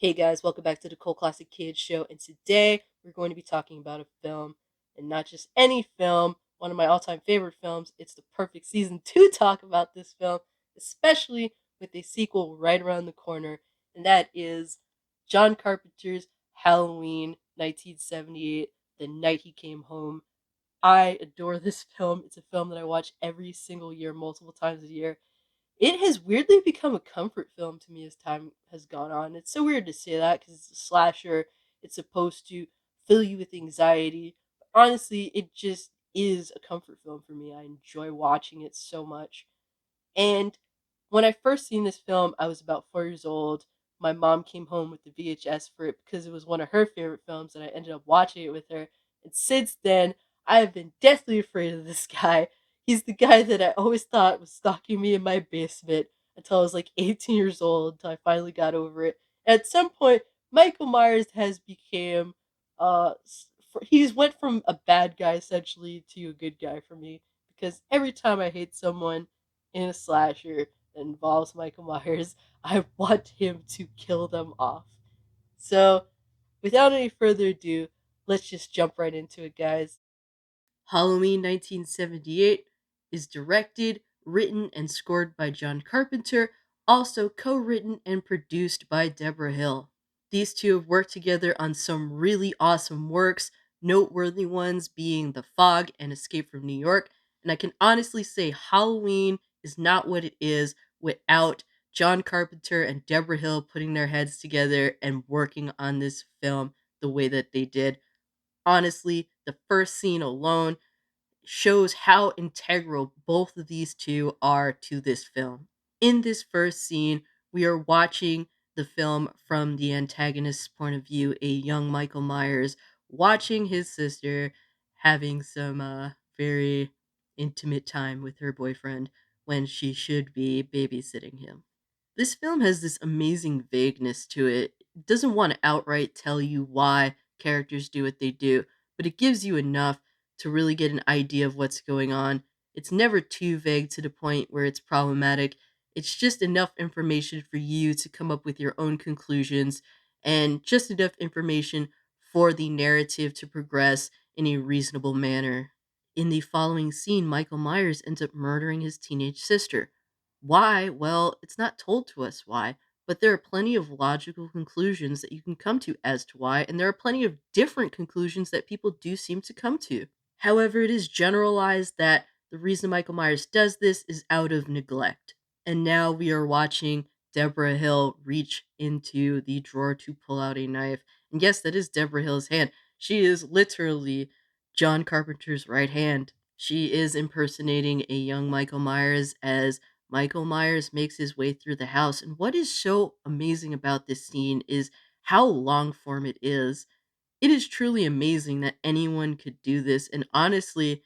Hey guys, welcome back to the Cult Classic Kids Show, and today we're going to be talking about a film, and not just any film, one of my all-time favorite films. It's the perfect season to talk about this film, especially with a sequel right around the corner, and that is John Carpenter's Halloween 1978, The Night He Came Home. I adore this film. It's a film that I watch every single year, multiple times a year. It has weirdly become a comfort film to me as time has gone on. It's so weird to say that because it's a slasher. It's supposed to fill you with anxiety. But honestly, it just is a comfort film for me. I enjoy watching it so much. And when I first seen this film, I was about 4 years old. My mom came home with the VHS for it because it was one of her favorite films, and I ended up watching it with her. And since then, I have been deathly afraid of this guy. He's the guy that I always thought was stalking me in my basement until I was like 18 years old, until I finally got over it. At some point, Michael Myers has become, he's went from a bad guy essentially to a good guy for me because every time I hate someone in a slasher that involves Michael Myers, I want him to kill them off. So, without any further ado, let's just jump right into it, guys. Halloween 1978 is directed, written, and scored by John Carpenter, also co written and produced by Deborah Hill. These two have worked together on some really awesome works, noteworthy ones being The Fog and Escape from New York. And I can honestly say Halloween is not what it is without John Carpenter and Deborah Hill putting their heads together and working on this film the way that they did. Honestly, the first scene alone shows how integral both of these two are to this film. In this first scene, we are watching the film from the antagonist's point of view, a young Michael Myers watching his sister having some very intimate time with her boyfriend when she should be babysitting him. This film has this amazing vagueness to it. It doesn't want to outright tell you why characters do what they do, but it gives you enough to really get an idea of what's going on. It's never too vague to the point where it's problematic. It's just enough information for you to come up with your own conclusions and just enough information for the narrative to progress in a reasonable manner. In the following scene, Michael Myers ends up murdering his teenage sister. Why? Well, it's not told to us why, but there are plenty of logical conclusions that you can come to as to why, and there are plenty of different conclusions that people do seem to come to. However, it is generalized that the reason Michael Myers does this is out of neglect. And now we are watching Deborah Hill reach into the drawer to pull out a knife. And yes, that is Deborah Hill's hand. She is literally John Carpenter's right hand. She is impersonating a young Michael Myers as Michael Myers makes his way through the house. And what is so amazing about this scene is how long form it is. It is truly amazing that anyone could do this. And honestly,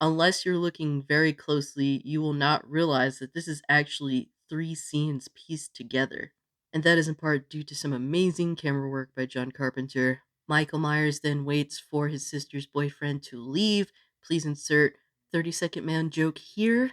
unless you're looking very closely, you will not realize that this is actually three scenes pieced together. And that is in part due to some amazing camera work by John Carpenter. Michael Myers then waits for his sister's boyfriend to leave. Please insert 30-second man joke here.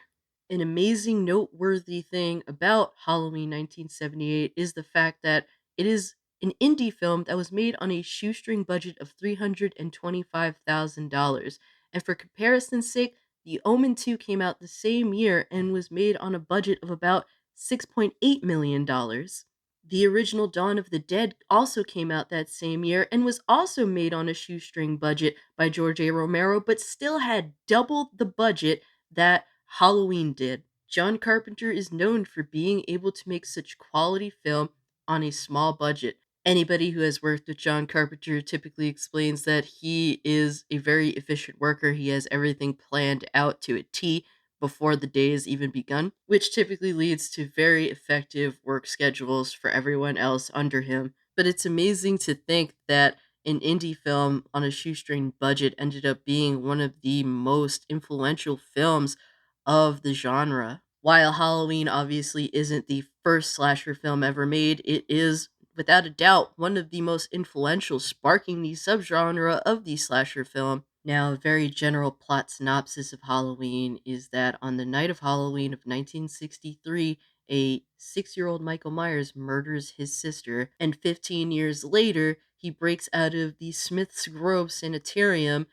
An amazing, noteworthy thing about Halloween 1978 is the fact that it is an indie film that was made on a shoestring budget of $325,000. And for comparison's sake, The Omen 2 came out the same year and was made on a budget of about $6.8 million. The original Dawn of the Dead also came out that same year and was also made on a shoestring budget by George A. Romero, but still had double the budget that Halloween did. John Carpenter is known for being able to make such quality film on a small budget. Anybody who has worked with John Carpenter typically explains that he is a very efficient worker. He has everything planned out to a T before the day has even begun, which typically leads to very effective work schedules for everyone else under him. But it's amazing to think that an indie film on a shoestring budget ended up being one of the most influential films of the genre. While Halloween obviously isn't the first slasher film ever made, it is without a doubt one of the most influential, sparking the subgenre of the slasher film. Now, a very general plot synopsis of Halloween is that on the night of Halloween of 1963, a 6-year-old Michael Myers murders his sister, and 15 years later, he breaks out of the Smith's Grove Sanitarium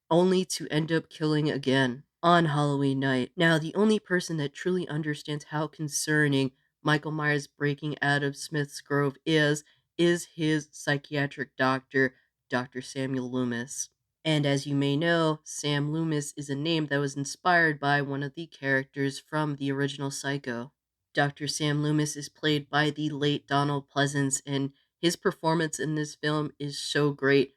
only to end up killing again on Halloween night. Now, the only person that truly understands how concerning Michael Myers breaking out of Smith's Grove is his psychiatric doctor, Dr. Samuel Loomis. And as you may know, Sam Loomis is a name that was inspired by one of the characters from the original Psycho. Dr. Sam Loomis is played by the late Donald Pleasance, and his performance in this film is so great.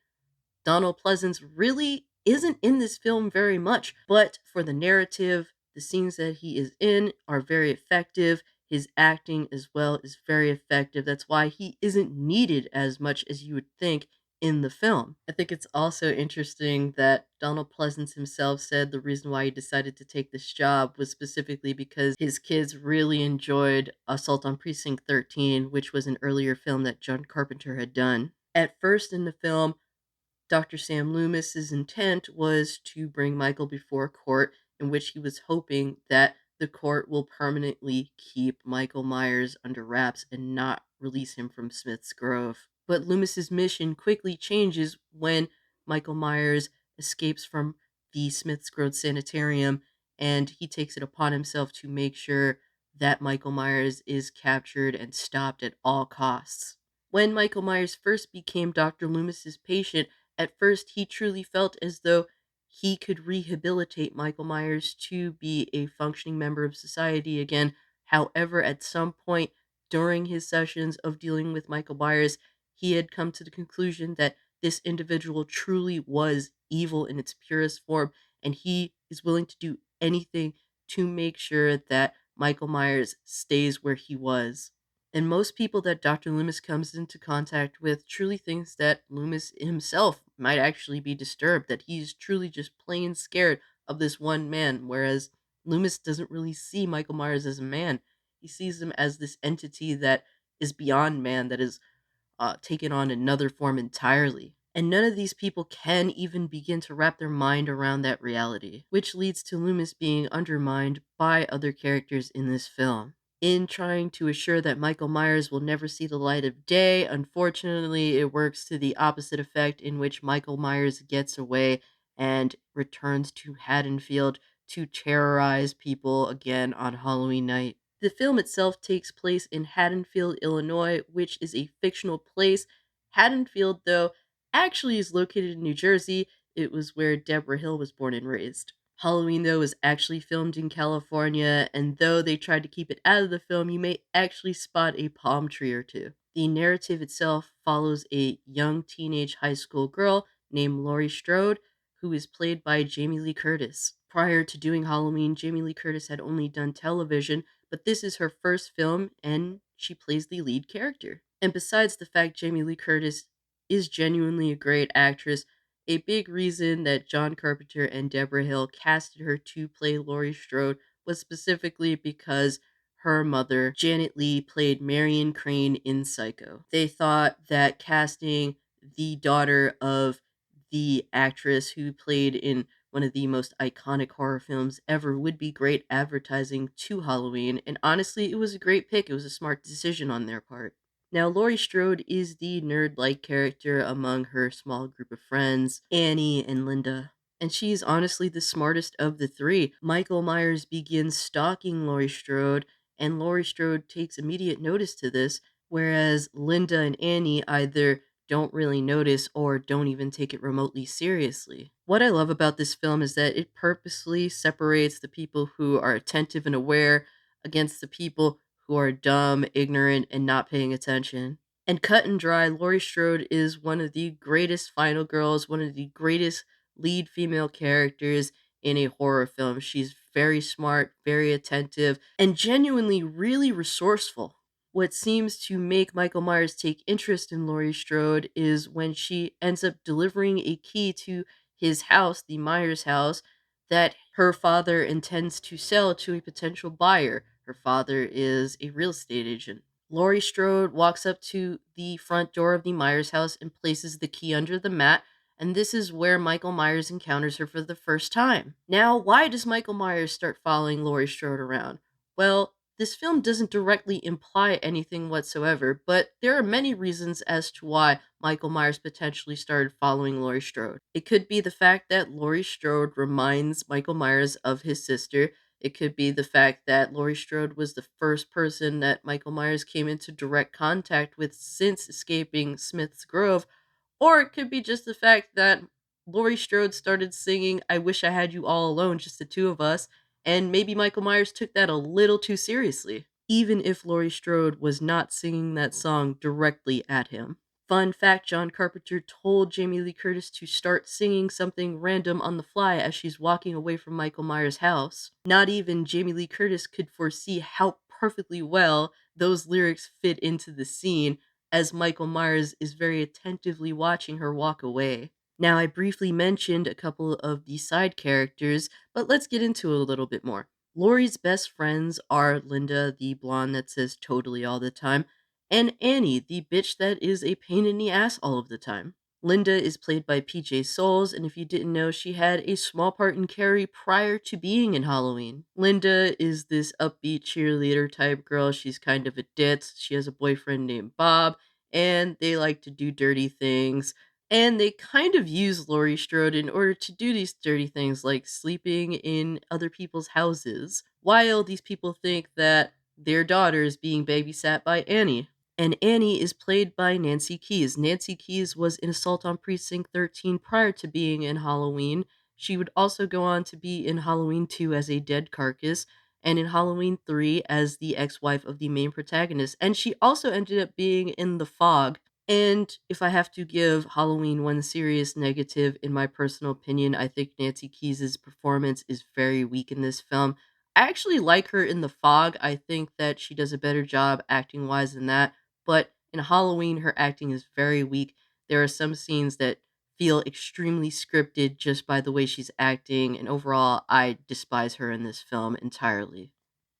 Donald Pleasance really isn't in this film very much, but for the narrative, the scenes that he is in are very effective. His acting as well is very effective. That's why he isn't needed as much as you would think in the film. I think it's also interesting that Donald Pleasance himself said the reason why he decided to take this job was specifically because his kids really enjoyed Assault on Precinct 13, which was an earlier film that John Carpenter had done. At first in the film, Dr. Sam Loomis's intent was to bring Michael before court, in which he was hoping that the court will permanently keep Michael Myers under wraps and not release him from Smith's Grove. But Loomis's mission quickly changes when Michael Myers escapes from the Smith's Grove Sanitarium, and he takes it upon himself to make sure that Michael Myers is captured and stopped at all costs. When Michael Myers first became Dr. Loomis's patient, at first, he truly felt as though he could rehabilitate Michael Myers to be a functioning member of society again. However, at some point during his sessions of dealing with Michael Myers, he had come to the conclusion that this individual truly was evil in its purest form, and he is willing to do anything to make sure that Michael Myers stays where he was. And most people that Dr. Loomis comes into contact with truly thinks that Loomis himself might actually be disturbed, that he's truly just plain scared of this one man, whereas Loomis doesn't really see Michael Myers as a man. He sees him as this entity that is beyond man, that is taken on another form entirely. And none of these people can even begin to wrap their mind around that reality, which leads to Loomis being undermined by other characters in this film. In trying to assure that Michael Myers will never see the light of day, unfortunately, it works to the opposite effect, in which Michael Myers gets away and returns to Haddonfield to terrorize people again on Halloween night. The film itself takes place in Haddonfield, Illinois, which is a fictional place. Haddonfield, though, actually is located in New Jersey. It was where Deborah Hill was born and raised. Halloween, though, was actually filmed in California, and though they tried to keep it out of the film, you may actually spot a palm tree or two. The narrative itself follows a young teenage high school girl named Laurie Strode, who is played by Jamie Lee Curtis. Prior to doing Halloween, Jamie Lee Curtis had only done television, but this is her first film, and she plays the lead character. And besides the fact Jamie Lee Curtis is genuinely a great actress, a big reason that John Carpenter and Deborah Hill casted her to play Laurie Strode was specifically because her mother, Janet Leigh, played Marion Crane in Psycho. They thought that casting the daughter of the actress who played in one of the most iconic horror films ever would be great advertising to Halloween, and honestly, it was a great pick. It was a smart decision on their part. Now, Laurie Strode is the nerd-like character among her small group of friends, Annie and Linda. And she's honestly the smartest of the three. Michael Myers begins stalking Laurie Strode, and Laurie Strode takes immediate notice to this, whereas Linda and Annie either don't really notice or don't even take it remotely seriously. What I love about this film is that it purposely separates the people who are attentive and aware against the people who are dumb, ignorant, and not paying attention. And cut and dry, Laurie Strode is one of the greatest final girls, one of the greatest lead female characters in a horror film. She's very smart, very attentive, and genuinely really resourceful. What seems to make Michael Myers take interest in Laurie Strode is when she ends up delivering a key to his house, the Myers house, that her father intends to sell to a potential buyer. Her father is a real estate agent. Laurie Strode walks up to the front door of the Myers house and places the key under the mat, and this is where Michael Myers encounters her for the first time. Now, why does Michael Myers start following Laurie Strode around? Well, This film doesn't directly imply anything whatsoever, but there are many reasons as to why Michael Myers potentially started following Laurie Strode. It could be the fact that Laurie Strode reminds Michael Myers of his sister. It could be the fact that Laurie Strode was the first person that Michael Myers came into direct contact with since escaping Smith's Grove, or it could be just the fact that Laurie Strode started singing I Wish I Had You All Alone, just the two of us, and maybe Michael Myers took that a little too seriously, even if Laurie Strode was not singing that song directly at him. Fun fact, John Carpenter told Jamie Lee Curtis to start singing something random on the fly as she's walking away from Michael Myers' house. Not even Jamie Lee Curtis could foresee how perfectly well those lyrics fit into the scene, as Michael Myers is very attentively watching her walk away. Now, I briefly mentioned a couple of the side characters, but let's get into it a little bit more. Laurie's best friends are Linda, the blonde that says totally all the time, and Annie, the bitch that is a pain in the ass all of the time. Linda is played by PJ Souls, and if you didn't know, she had a small part in Carrie prior to being in Halloween. Linda is this upbeat cheerleader type girl. She's kind of a ditz. She has a boyfriend named Bob, and they like to do dirty things. And they kind of use Laurie Strode in order to do these dirty things, like sleeping in other people's houses, while these people think that their daughter is being babysat by Annie. And Annie is played by Nancy Keys. Nancy Keys was in Assault on Precinct 13 prior to being in Halloween. She would also go on to be in Halloween 2 as a dead carcass, and in Halloween 3 as the ex wife of the main protagonist. And she also ended up being in The Fog. And if I have to give Halloween one serious negative, in my personal opinion, I think Nancy Keys' performance is very weak in this film. I actually like her in The Fog. I think that she does a better job acting wise than that. But in Halloween, her acting is very weak. There are some scenes that feel extremely scripted just by the way she's acting, and overall, I despise her in this film entirely.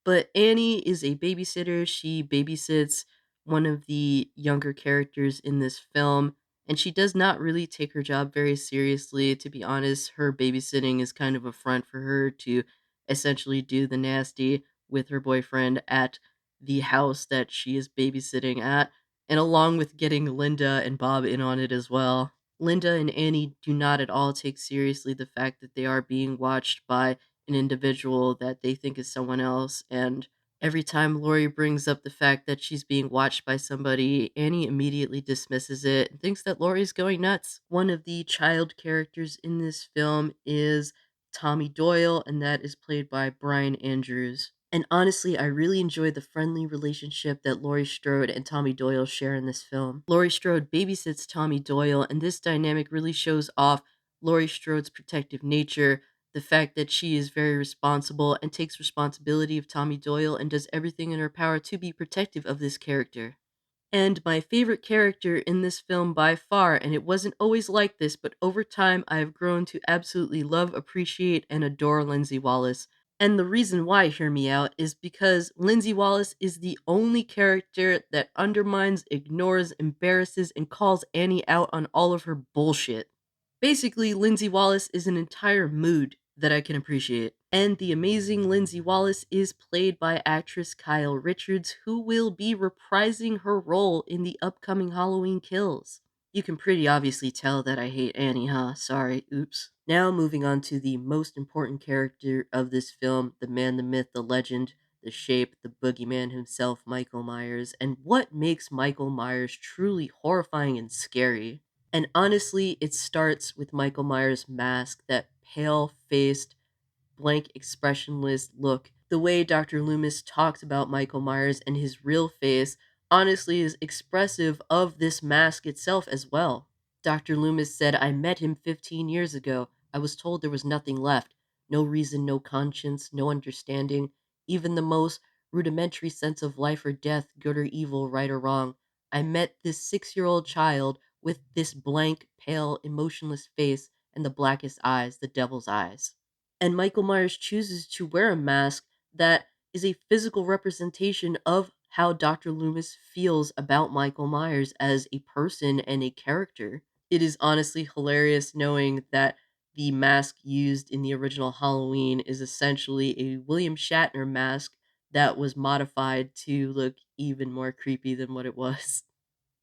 But Annie is a babysitter. She babysits one of the younger characters in this film, and she does not really take her job very seriously. To be honest, her babysitting is kind of a front for her to essentially do the nasty with her boyfriend at the house that she is babysitting at, and along with getting Linda and Bob in on it as well. Linda and Annie do not at all take seriously the fact that they are being watched by an individual that they think is someone else. And every time Laurie brings up the fact that she's being watched by somebody, Annie immediately dismisses it and thinks that Laurie's going nuts. One of the child characters in this film is Tommy Doyle, and that is played by Brian Andrews. And honestly, I really enjoy the friendly relationship that Laurie Strode and Tommy Doyle share in this film. Laurie Strode babysits Tommy Doyle, and this dynamic really shows off Laurie Strode's protective nature, the fact that she is very responsible and takes responsibility of Tommy Doyle and does everything in her power to be protective of this character. And my favorite character in this film by far, and it wasn't always like this, but over time I have grown to absolutely love, appreciate, and adore Lindsey Wallace. And the reason why, hear me out, is because Lindsey Wallace is the only character that undermines, ignores, embarrasses, and calls Annie out on all of her bullshit. Basically, Lindsey Wallace is an entire mood that I can appreciate. And the amazing Lindsey Wallace is played by actress Kyle Richards, who will be reprising her role in the upcoming Halloween Kills. You can pretty obviously tell that I hate Annie, huh? Sorry, oops. Now moving on to the most important character of this film, the man, the myth, the legend, the shape, the boogeyman himself, Michael Myers, and what makes Michael Myers truly horrifying and scary. And honestly, it starts with Michael Myers' mask, that pale faced, blank, expressionless look. The way Dr. Loomis talks about Michael Myers and his real face honestly is expressive of this mask itself as well. Dr. Loomis said, I met him 15 years ago. I was told there was nothing left. No reason, no conscience, no understanding, even the most rudimentary sense of life or death, good or evil, right or wrong. I met this 6-year-old child with this blank, pale, emotionless face and the blackest eyes, the devil's eyes. And Michael Myers chooses to wear a mask that is a physical representation of how Dr. Loomis feels about Michael Myers as a person and a character. It is honestly hilarious knowing that the mask used in the original Halloween is essentially a William Shatner mask that was modified to look even more creepy than what it was.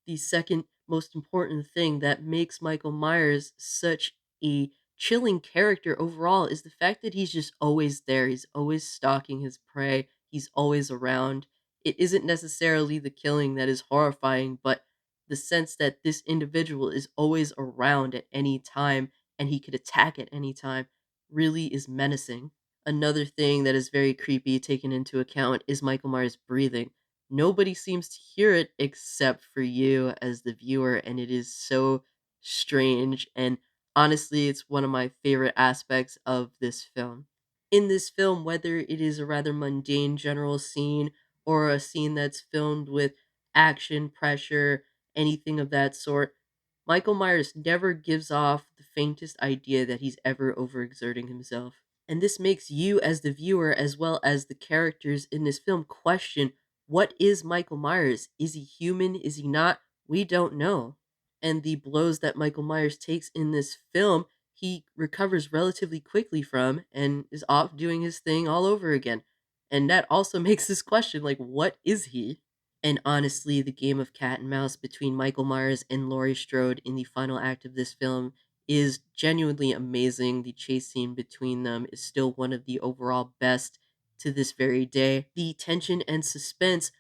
The second most important thing that makes Michael Myers such a chilling character overall is the fact that he's just always there. He's always stalking his prey. He's always around. It isn't necessarily the killing that is horrifying, but the sense that this individual is always around at any time and he could attack at any time really is menacing. Another thing that is very creepy taken into account is Michael Myers' breathing. Nobody seems to hear it except for you as the viewer, and it is so strange. And honestly, it's one of my favorite aspects of this film. In this film, whether it is a rather mundane general scene or a scene that's filmed with action, pressure, anything of that sort, Michael Myers never gives off the faintest idea that he's ever overexerting himself. And this makes you, as the viewer, as well as the characters in this film, question, what is Michael Myers? Is he human? Is he not? We don't know. And the blows that Michael Myers takes in this film, he recovers relatively quickly from and is off doing his thing all over again. And that also makes this question like, what is he? And honestly, the game of cat and mouse between Michael Myers and Laurie Strode in the final act of this film is genuinely amazing. The chase scene between them is still one of the overall best to this very day. The tension and suspense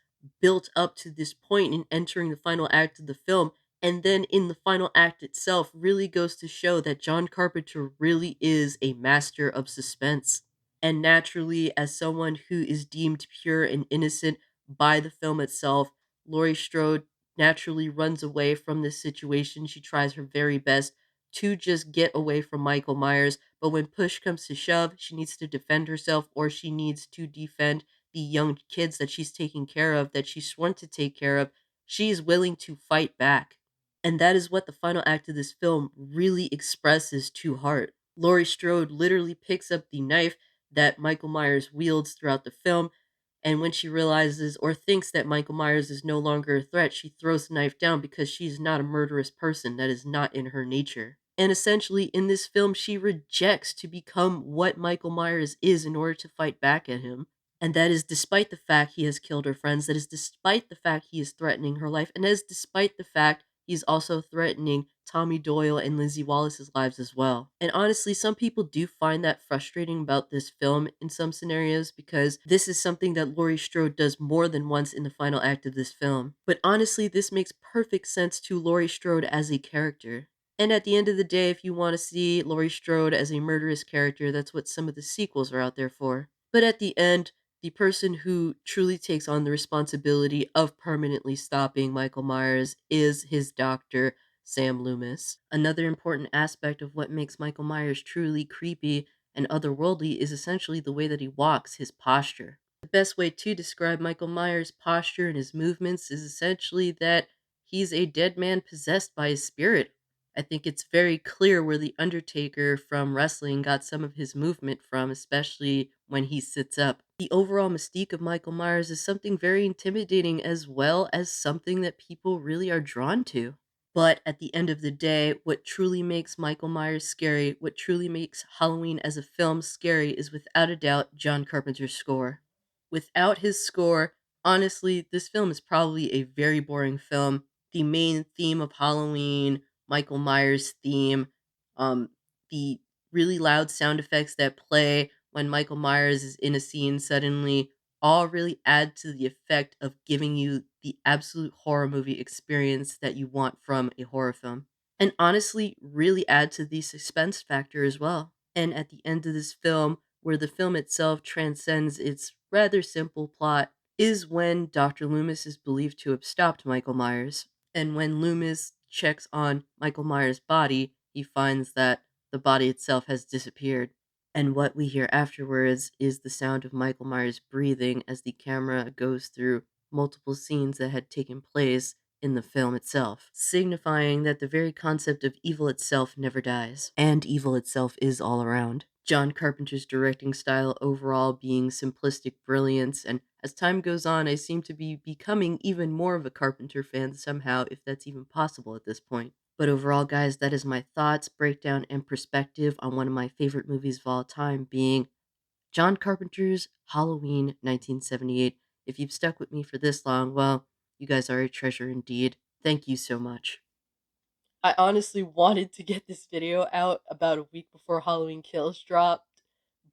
built up to this point in entering the final act of the film, and then in the final act itself, really goes to show that John Carpenter really is a master of suspense. And naturally, as someone who is deemed pure and innocent by the film itself, Laurie Strode naturally runs away from this situation. She tries her very best to just get away from Michael Myers, but when push comes to shove, she needs to defend herself or she needs to defend the young kids that she's taking care of, that she's sworn to take care of. She's willing to fight back. And that is what the final act of this film really expresses to heart. Laurie Strode literally picks up the knife that Michael Myers wields throughout the film, and when she realizes or thinks that Michael Myers is no longer a threat, she throws the knife down because she's not a murderous person. That is not in her nature. And essentially, in this film, she rejects to become what Michael Myers is in order to fight back at him. And that is despite the fact he has killed her friends, that is despite the fact he is threatening her life, and that is despite the fact he's also threatening Tommy Doyle and Lindsey Wallace's lives as well. And honestly, some people do find that frustrating about this film in some scenarios because this is something that Laurie Strode does more than once in the final act of this film. But honestly, this makes perfect sense to Laurie Strode as a character. And at the end of the day, if you want to see Laurie Strode as a murderous character, that's what some of the sequels are out there for. But at the end, the person who truly takes on the responsibility of permanently stopping Michael Myers is his doctor, Sam Loomis. Another important aspect of what makes Michael Myers truly creepy and otherworldly is essentially the way that he walks, his posture. The best way to describe Michael Myers' posture and his movements is essentially that he's a dead man possessed by his spirit. I think it's very clear where The Undertaker from wrestling got some of his movement from, especially when he sits up. The overall mystique of Michael Myers is something very intimidating as well as something that people really are drawn to. But at the end of the day, what truly makes Michael Myers scary, what truly makes Halloween as a film scary, is without a doubt John Carpenter's score. Without his score, honestly, this film is probably a very boring film. The main theme of Halloween, Michael Myers' theme, the really loud sound effects that play when Michael Myers is in a scene suddenly all really add to the effect of giving you the absolute horror movie experience that you want from a horror film. And honestly, really add to the suspense factor as well. And at the end of this film, where the film itself transcends its rather simple plot, is when Dr. Loomis is believed to have stopped Michael Myers. And when Loomis checks on Michael Myers' body, he finds that the body itself has disappeared. And what we hear afterwards is the sound of Michael Myers breathing as the camera goes through multiple scenes that had taken place in the film itself, signifying that the very concept of evil itself never dies, and evil itself is all around. John Carpenter's directing style overall being simplistic brilliance, and as time goes on, I seem to be becoming even more of a Carpenter fan somehow, if that's even possible at this point. But overall, guys, that is my thoughts, breakdown, and perspective on one of my favorite movies of all time, being John Carpenter's Halloween 1978. If you've stuck with me for this long, well, you guys are a treasure indeed. Thank you so much. I honestly wanted to get this video out about a week before Halloween Kills dropped,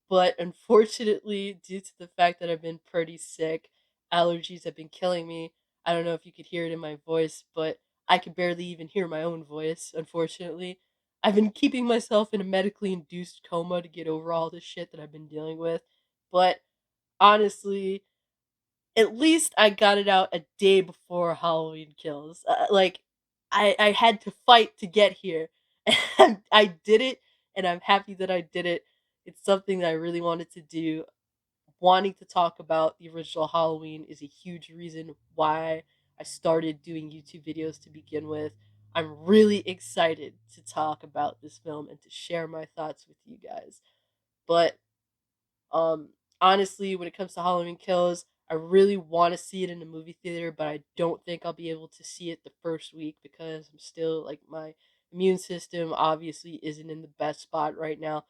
but unfortunately, due to the fact that I've been pretty sick, allergies have been killing me. I don't know if you could hear it in my voice, but I could barely even hear my own voice, unfortunately. I've been keeping myself in a medically induced coma to get over all the shit that I've been dealing with, but honestly, at least I got it out a day before Halloween Kills. I had to fight to get here, and I did it, and I'm happy that I did it. It's something that I really wanted to do. Wanting to talk about the original Halloween is a huge reason why I started doing YouTube videos to begin with. I'm really excited to talk about this film and to share my thoughts with you guys. But um, honestly, when it comes to Halloween Kills, I really want to see it in the movie theater, but I don't think I'll be able to see it the first week because I'm still like my immune system obviously isn't in the best spot right now.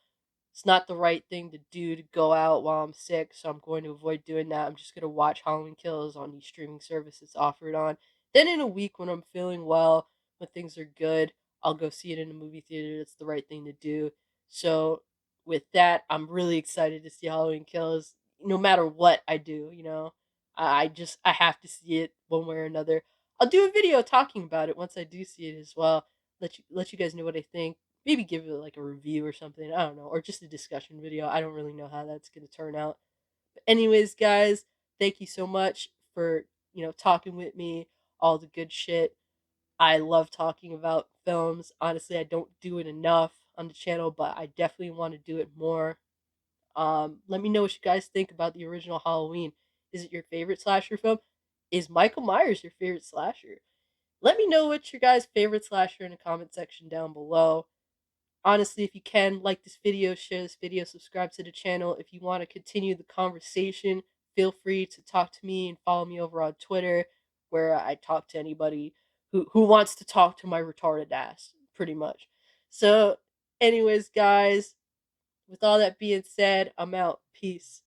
It's not the right thing to do to go out while I'm sick, so I'm going to avoid doing that. I'm just going to watch Halloween Kills on these streaming services offered on. Then in a week when I'm feeling well, when things are good, I'll go see it in a movie theater. That's the right thing to do. So with that, I'm really excited to see Halloween Kills no matter what I do, you know. I have to see it one way or another. I'll do a video talking about it once I do see it as well. Let you guys know what I think. Maybe give it like a review or something. I don't know, or just a discussion video. I don't really know how that's going to turn out. But anyways, guys, thank you so much for, talking with me, all the good shit. I love talking about films. Honestly, I don't do it enough on the channel, but I definitely want to do it more. Let me know what you guys think about the original Halloween. Is it your favorite slasher film? Is Michael Myers your favorite slasher? Let me know what's your guys' favorite slasher in the comment section down below. Honestly, if you can, like this video, share this video, subscribe to the channel. If you want to continue the conversation, feel free to talk to me and follow me over on Twitter, where I talk to anybody who wants to talk to my retarded ass, pretty much. So, anyways, guys, with all that being said, I'm out. Peace.